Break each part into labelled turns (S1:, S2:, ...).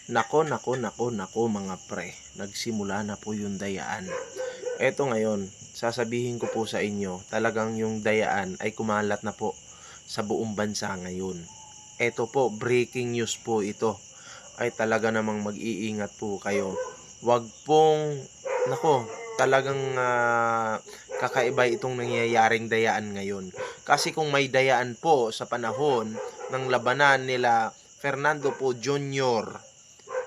S1: Nako mga pre, nagsimula na po yung dayaan. Eto ngayon, sasabihin ko po sa inyo, talagang yung dayaan ay kumalat na po sa buong bansa ngayon. Eto po, breaking news po ito. Ay talaga namang mag-iingat po kayo. Wag pong, nako, talagang kakaiba itong nangyayaring dayaan ngayon. Kasi kung may dayaan po sa panahon ng labanan nila Fernando po Jr.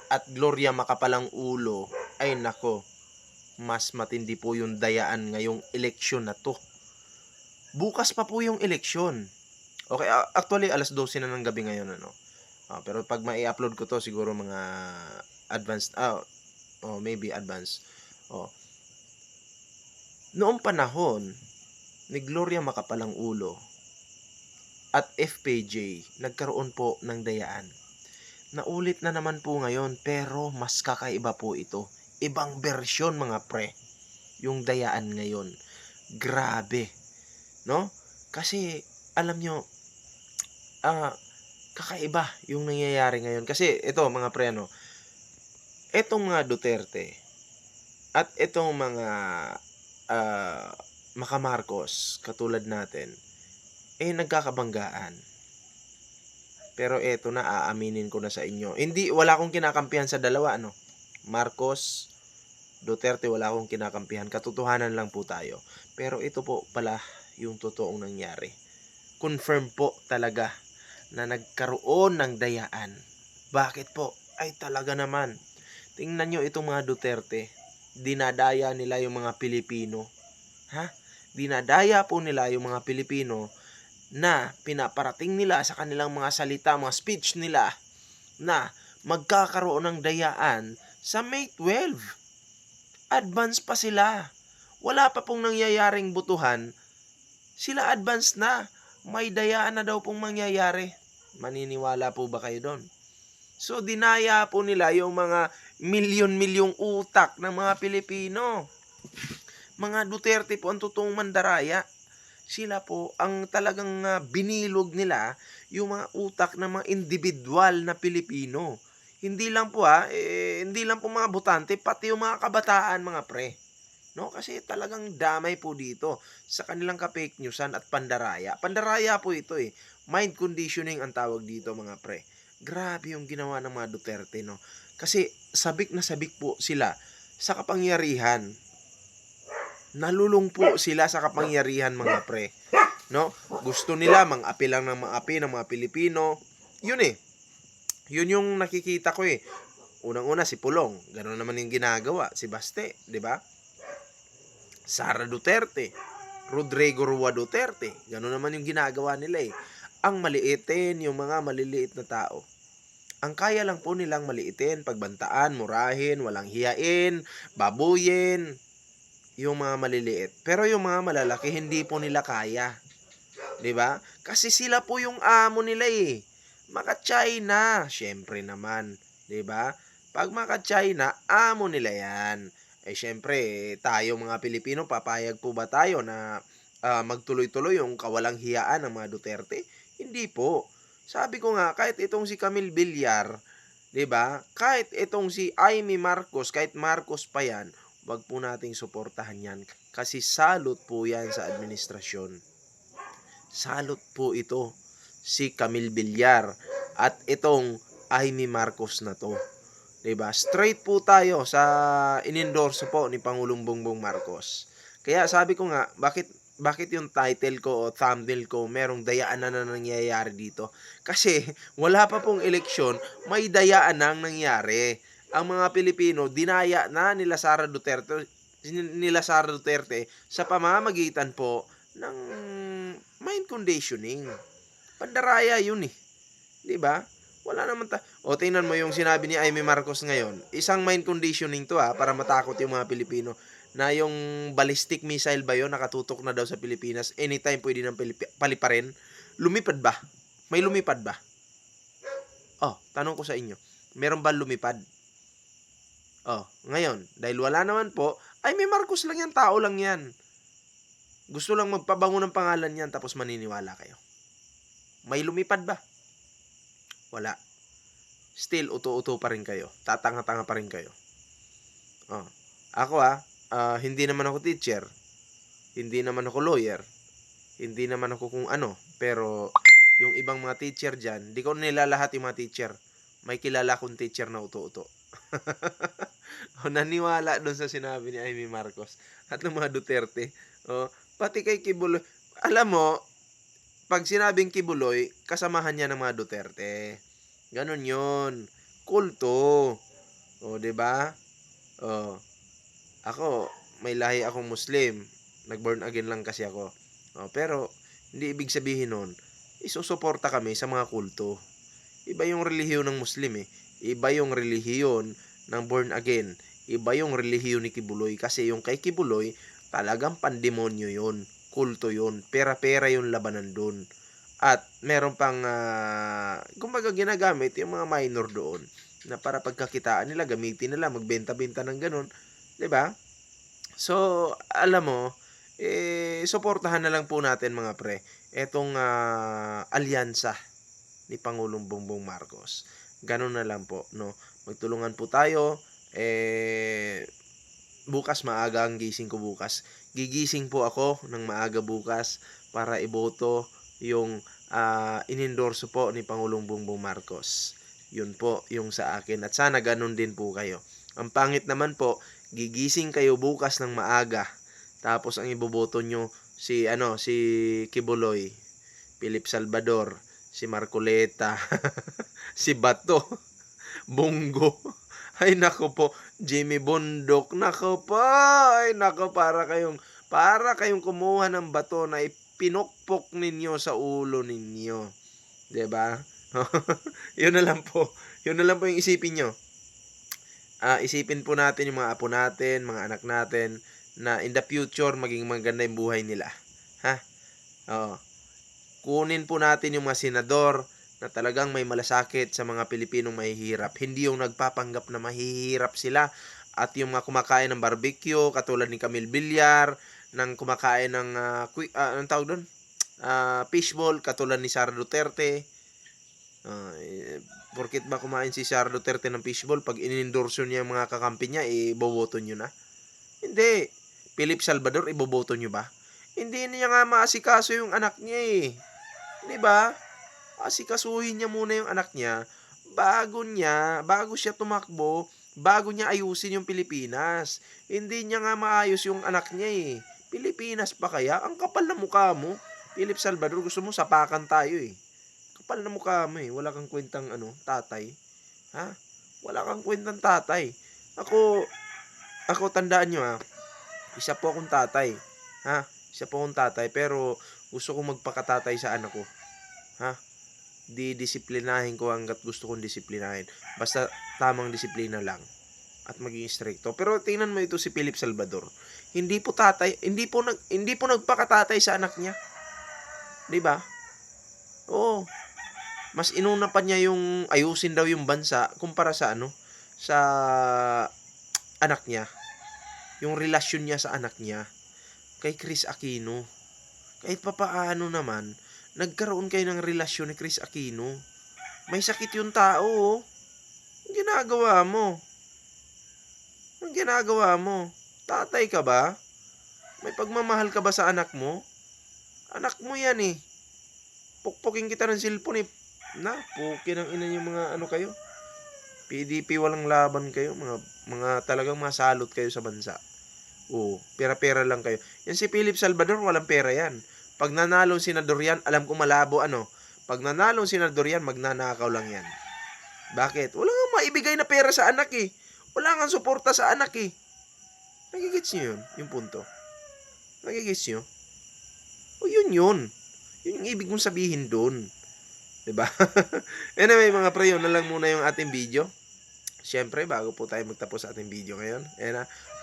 S1: at Gloria Macapalang Ulo, ay nako, mas matindi po yung dayaan ngayong eleksyon na to. Bukas pa po yung eleksyon. Okay, actually alas 12 na ng gabi ngayon ano. Pero pag mai-upload ko to siguro mga advanced maybe advanced. Oh. Noong panahon ni Gloria Macapalang Ulo at FPJ, nagkaroon po ng dayaan. Naulit na naman po ngayon pero mas kakaiba po ito. Ibang bersyon mga pre, yung dayaan ngayon. Grabe, no? Kasi alam nyo, kakaiba yung nangyayari ngayon. Kasi ito mga pre, no? Etong mga Duterte at etong mga Makamarcos katulad natin, nagkakabanggaan. Pero eto na, aaminin ko na sa inyo. Wala akong kinakampihan sa dalawa, ano? Marcos, Duterte, wala akong kinakampihan. Katotohanan lang po tayo. Pero ito po pala yung totoong nangyari. Confirm po talaga na nagkaroon ng dayaan. Bakit po? Ay talaga naman. Tingnan nyo itong mga Duterte. Dinadaya nila yung mga Pilipino. Dinadaya po nila yung mga Pilipino na pinaparating nila sa kanilang mga salita, mga speech nila na magkakaroon ng dayaan sa May 12. Advance pa sila. Wala pa pong nangyayaring butuhan. Sila advance na. May dayaan na daw pong mangyayari. Maniniwala po ba kayo doon? So, dinaya po nila yung mga milyon-milyong utak ng mga Pilipino. Mga Duterte po ang totoong mandaraya. Sila po ang talagang binilog nila yung mga utak ng mga individual na Pilipino. Hindi lang po hindi lang po mga botante, pati yung mga kabataan mga pre. No? Kasi talagang damay po dito sa kanilang ka-fake newsan at pandaraya. Pandaraya po ito eh. Mind conditioning ang tawag dito mga pre. Grabe yung ginawa ng mga Duterte, no? Kasi sabik na sabik po sila sa kapangyarihan. Nalulung po sila sa kapangyarihan mga pre. No? Gusto nila mang-api lang ng mga ng mga Pilipino. Yun eh. Yun yung nakikita ko eh. Unang-una si Pulong, ganoon naman yung ginagawa. Si Baste, 'di ba? Sara Duterte, Rodrigo Rua Duterte, ganoon naman yung ginagawa nila eh. Ang maliitin yung mga maliliit na tao. Ang kaya lang po nilang maliitin, pagbantaan, murahin, walang hiyain, babuyin, yung mga maliliit. Pero yung mga malalaki, hindi po nila kaya. 'Di ba? Kasi sila po yung amo nila eh. Maka-China, syempre naman, 'di ba? Pag maka-China, amo nila 'yan. Syempre, tayo mga Pilipino, papayag po ba tayo na magtuloy-tuloy yung kawalang hiyaan ng mga Duterte? Hindi po. Sabi ko nga, kahit itong si Camille Villar, 'di ba? Kahit itong si Amy Marcos, kahit Marcos pa 'yan, wag po nating suportahan 'yan kasi salot po 'yan sa administrasyon. Salot po ito si Camille Villar at itong Amy Marcos na to. 'Di ba? Straight po tayo sa inendorso po ni Pangulong Bongbong Marcos. Kaya sabi ko nga, bakit yung title ko o thumbnail ko merong dayaan na nangyayari dito? Kasi wala pa pong eleksyon, may dayaan nang nangyari. Ang mga Pilipino dinaya na nila Sara Duterte sa pamamagitan po ng mind conditioning. Pandaraya yun eh. 'Di ba? Wala naman tingnan mo yung sinabi ni Amy Marcos ngayon. Isang mind conditioning to para matakot yung mga Pilipino na yung ballistic missile ba yun nakatutok na daw sa Pilipinas, anytime pwede nang paliparin. Lumipad ba? May lumipad ba? Tanong ko sa inyo. Meron ba lumipad? Ngayon, dahil wala naman po, Amy Marcos lang yan, tao lang yan. Gusto lang magpabango ng pangalan yan tapos maniniwala kayo. May lumipad ba? Wala. still uto-uto pa rin kayo. Tatanga-tanga pa rin kayo. Oh. Ako hindi naman ako teacher, hindi naman ako lawyer, hindi naman ako kung ano, pero yung ibang mga teacher diyan, di ko nilalahat yung mga teacher. May kilala akong teacher na uto-uto. Naniwala doon sa sinabi ni Amy Marcos at ng mga Duterte. Pati kay Kibuloy. Alam mo, pag sinabing Kibuloy, kasamahan niya ng mga Duterte. Ganon yun. Kulto. 'di ba? Ako, may lahi akong Muslim. Nag-born again lang kasi ako. Pero, hindi ibig sabihin nun, isusuporta kami sa mga kulto. Iba yung relihiyon ng Muslim eh. Iba yung relihiyon ng born again. Iba yung relihiyon ni Kibuloy. Kasi yung kay Kibuloy, talagang pandemonyo yun. Kulto yun. Pera-pera yung labanan dun. At meron pang, kumbaga ginagamit yung mga minor doon na para pagkakitaan nila, gamitin nila, magbenta-benta ng ganun. 'Di ba? So, alam mo, suportahan na lang po natin mga pre, etong alyansa ni Pangulong Bongbong Marcos. Ganun na lang po, no? Magtulungan po tayo. Bukas maaga ang gising ko bukas. Gigising po ako ng maaga bukas para iboto yung inendorso po ni Pangulong Bongbong Marcos. Yun po yung sa akin at sana ganun din po kayo. Ang pangit naman po, gigising kayo bukas ng maaga tapos ang iboboto nyo si Kibuloy, Philip Salvador, si Marcoleta, si Bato, Bongo. Ay nako po, Jimmy Bundok. Nako po. Ay nako, para kayong kumuha ng bato na ipinukpok ninyo sa ulo ninyo. 'Di ba? Yun na lang po. Yun na lang po yung isipin nyo. Isipin po natin yung mga apo natin, mga anak natin, na in the future, maging maganda yung buhay nila. Ha? Kunin po natin yung mga senador na talagang may malasakit sa mga Pilipinong mahihirap. Hindi yung nagpapanggap na mahihirap sila. At yung mga kumakain ng barbecue, katulad ni Camille Villar, ng kumakain ng, anong tawag doon? Fishball, katulad ni Sara Duterte. Porkit ba kumain si Sara Duterte ng fishball, pag inendorso niya yung mga kakampi niya, iboboto nyo na? Hindi. Philip Salvador, iboboto nyo ba? Hindi niya nga maasikaso yung anak niya eh. Di ba? Asikasuhin niya muna yung anak niya bago siya tumakbo, bago niya ayusin yung Pilipinas. Hindi niya nga maayos yung anak niya eh. Pilipinas pa kaya? Ang kapal na mukha mo. Philip Salvador, gusto mo sapakan tayo eh. Kapal na mukha mo eh. Wala kang kwentang tatay. Ha? Wala kang kwentang tatay. Ako tandaan nyo isa po akong tatay. Ha? Isa po akong tatay pero gusto kong magpakatatay sa anak ko. Ha? Didisiplinahin ko hanggat gusto kong disiplinahin. Basta tamang disiplina lang at maging stricto. Pero tingnan mo ito si Philip Salvador. Hindi po nagpakatatay sa anak niya. 'Di ba? Oo. Mas inuna pa niya yung ayusin daw yung bansa kumpara sa sa anak niya. Yung relasyon niya sa anak niya kay Chris Aquino. Kahit papaano naman, nagkaroon kayo ng relasyon ni Chris Aquino. May sakit yung tao, oh. Ang ginagawa mo? Tatay ka ba? May pagmamahal ka ba sa anak mo? Anak mo yan eh. Pukpukin kita ng cellphone eh. Pukin ang ina yung mga kayo. PDP walang laban kayo. Mga talagang masalot kayo sa bansa. Pera-pera lang kayo. Yan si Philip Salvador, walang pera yan. Pag nanalo senador yan, alam ko malabo Pag nanalo senador yan, magnanakaw lang yan. Bakit? Wala nga maibigay na pera sa anak eh. Wala nga suporta sa anak eh. Nagigits nyo yun? Yung punto. Nagigits nyo? Yun. Yun yung ibig mong sabihin doon. Diba? Anyway mga pre, yun na lang muna yung ating video. Siyempre, bago po tayo magtapos sa ating video ngayon,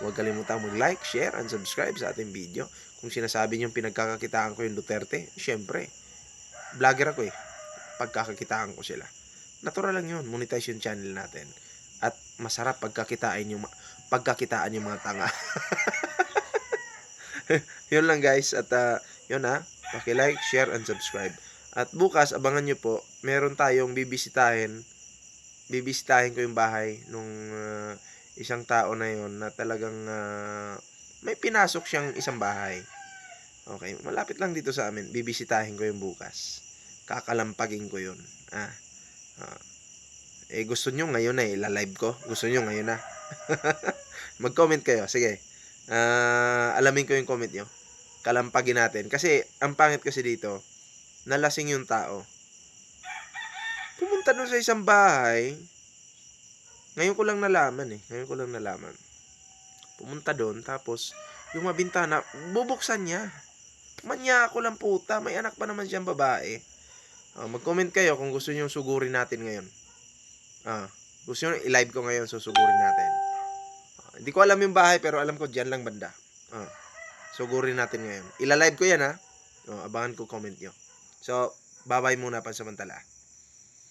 S1: huwag kalimutang mag-like, share, and subscribe sa ating video. Kung sinasabi nyo pinagkakakitaan ko yung Duterte, siyempre, vlogger ako eh. Pagkakakitaan ko sila. Natural lang yun, monetize yung channel natin. At masarap pagkakitaan yung mga tanga. Yun lang guys, at yun paki-like, share, and subscribe. At bukas, abangan nyo po, meron tayong bibisitahin bibisitahin ko yung bahay nung isang tao na yon na talagang may pinasok siyang isang bahay. Okay, malapit lang dito sa amin. Bibisitahin ko yung bukas. Kakalampagin ko yun. Ah. Gusto nyo ngayon na ila-live ko? Gusto nyo ngayon na? Mag-comment kayo. Sige. Alamin ko yung comment nyo. Kalampagin natin. Kasi, ang pangit kasi dito, nalasing yung tao. Pumunta nun sa isang bahay. Ngayon ko lang nalaman Pumunta doon, tapos, yung mabintana, bubuksan niya. Manya ako lang puta. May anak pa naman siyang babae. Mag-comment kayo kung gusto nyo sugurin natin ngayon. Gusto nyo i-live ko ngayon, susugurin natin. Hindi ko alam yung bahay, pero alam ko dyan lang banda. Sugurin natin ngayon. Ila-live ko yan, ha. Abangan ko comment nyo. So, bye-bye muna pansamantala.